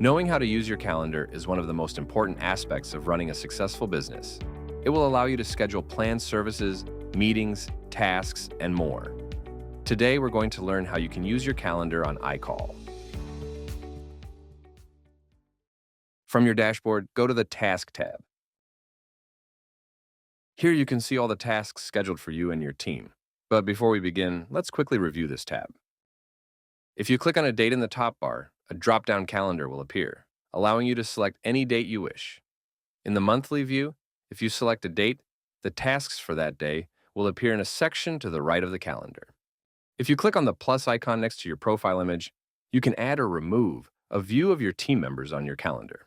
Knowing how to use your calendar is one of the most important aspects of running a successful business. It will allow you to schedule planned services, meetings, tasks, and more. Today, we're going to learn how you can use your calendar on IKOL. From your dashboard, go to the Task tab. Here you can see all the tasks scheduled for you and your team. But before we begin, let's quickly review this tab. If you click on a date in the top bar, a drop-down calendar will appear, allowing you to select any date you wish. In the monthly view, if you select a date, the tasks for that day will appear in a section to the right of the calendar. If you click on the plus icon next to your profile image, you can add or remove a view of your team members on your calendar.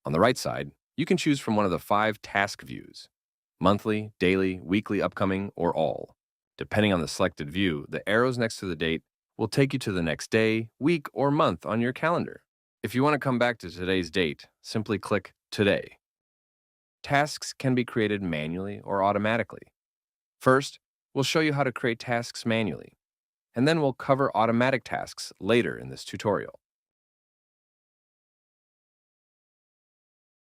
On the right side, you can choose from one of the 5 task views: monthly, daily, weekly, upcoming, or all. Depending on the selected view, the arrows next to the date will take you to the next day, week, or month on your calendar. If you want to come back to today's date, simply click Today. Tasks can be created manually or automatically. First, we'll show you how to create tasks manually, and then we'll cover automatic tasks later in this tutorial.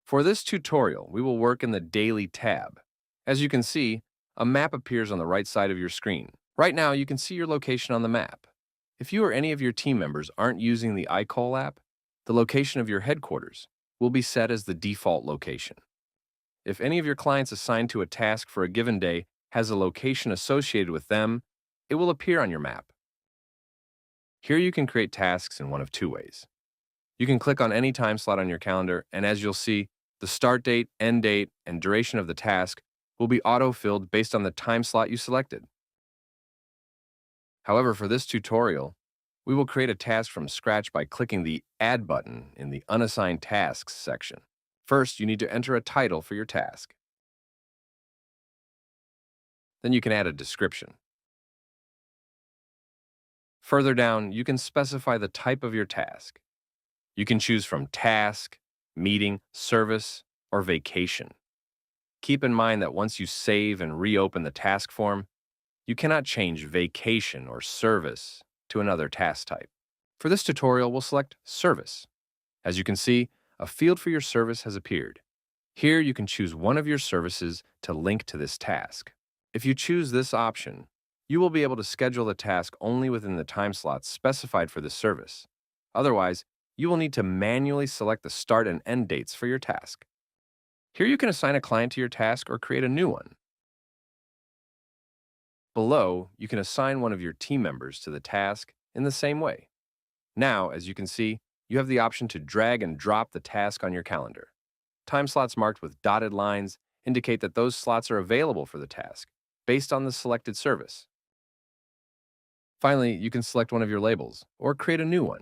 For this tutorial, we will work in the Daily tab. As you can see, a map appears on the right side of your screen. Right now, you can see your location on the map. If you or any of your team members aren't using the IKOL app, the location of your headquarters will be set as the default location. If any of your clients assigned to a task for a given day has a location associated with them, it will appear on your map. Here you can create tasks in one of 2 ways. You can click on any time slot on your calendar, and as you'll see, the start date, end date, and duration of the task will be auto-filled based on the time slot you selected. However, for this tutorial, we will create a task from scratch by clicking the Add button in the Unassigned Tasks section. First, you need to enter a title for your task. Then you can add a description. Further down, you can specify the type of your task. You can choose from task, meeting, service, or vacation. Keep in mind that once you save and reopen the task form, you cannot change vacation or service to another task type. For this tutorial, we'll select Service. As you can see, a field for your service has appeared. Here you can choose one of your services to link to this task. If you choose this option, you will be able to schedule the task only within the time slots specified for this service. Otherwise, you will need to manually select the start and end dates for your task. Here you can assign a client to your task or create a new one. Below, you can assign one of your team members to the task in the same way. Now, as you can see, you have the option to drag and drop the task on your calendar. Time slots marked with dotted lines indicate that those slots are available for the task, based on the selected service. Finally, you can select one of your labels or create a new one.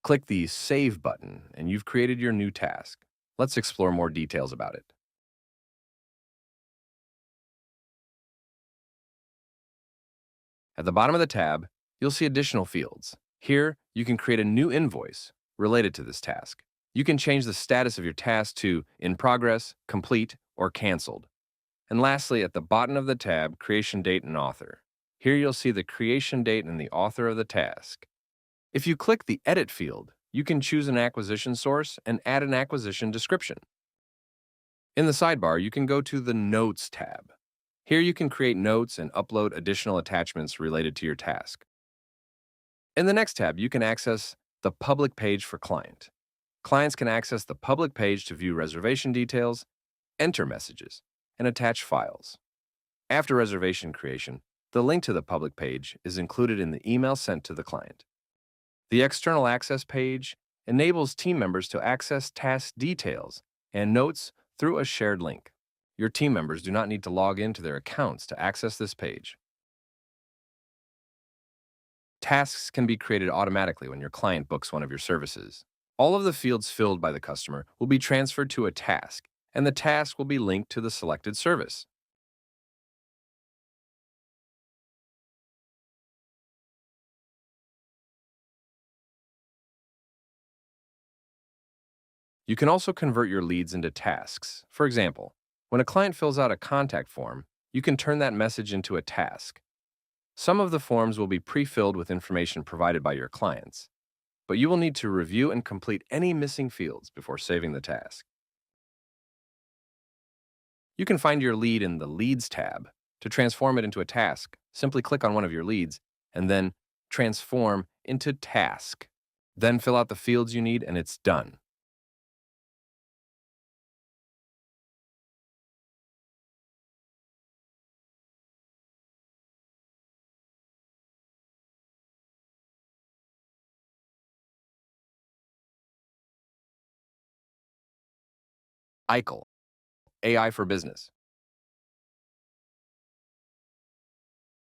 Click the Save button and you've created your new task. Let's explore more details about it. At the bottom of the tab, you'll see additional fields. Here, you can create a new invoice related to this task. You can change the status of your task to In Progress, Complete, or Canceled. And lastly, at the bottom of the tab, Creation Date and Author. Here you'll see the creation date and the author of the task. If you click the Edit field, you can choose an acquisition source and add an acquisition description. In the sidebar, you can go to the Notes tab. Here you can create notes and upload additional attachments related to your task. In the next tab, you can access the Public page for Client. Clients can access the public page to view reservation details, enter messages, and attach files. After reservation creation, the link to the public page is included in the email sent to the client. The External Access page enables team members to access task details and notes through a shared link. Your team members do not need to log into their accounts to access this page. Tasks can be created automatically when your client books one of your services. All of the fields filled by the customer will be transferred to a task, and the task will be linked to the selected service. You can also convert your leads into tasks. For example, when a client fills out a contact form, you can turn that message into a task. Some of the forms will be pre-filled with information provided by your clients, but you will need to review and complete any missing fields before saving the task. You can find your lead in the Leads tab. To transform it into a task, simply click on one of your leads and then transform into task. Then fill out the fields you need and it's done. IKOL, AI for Business.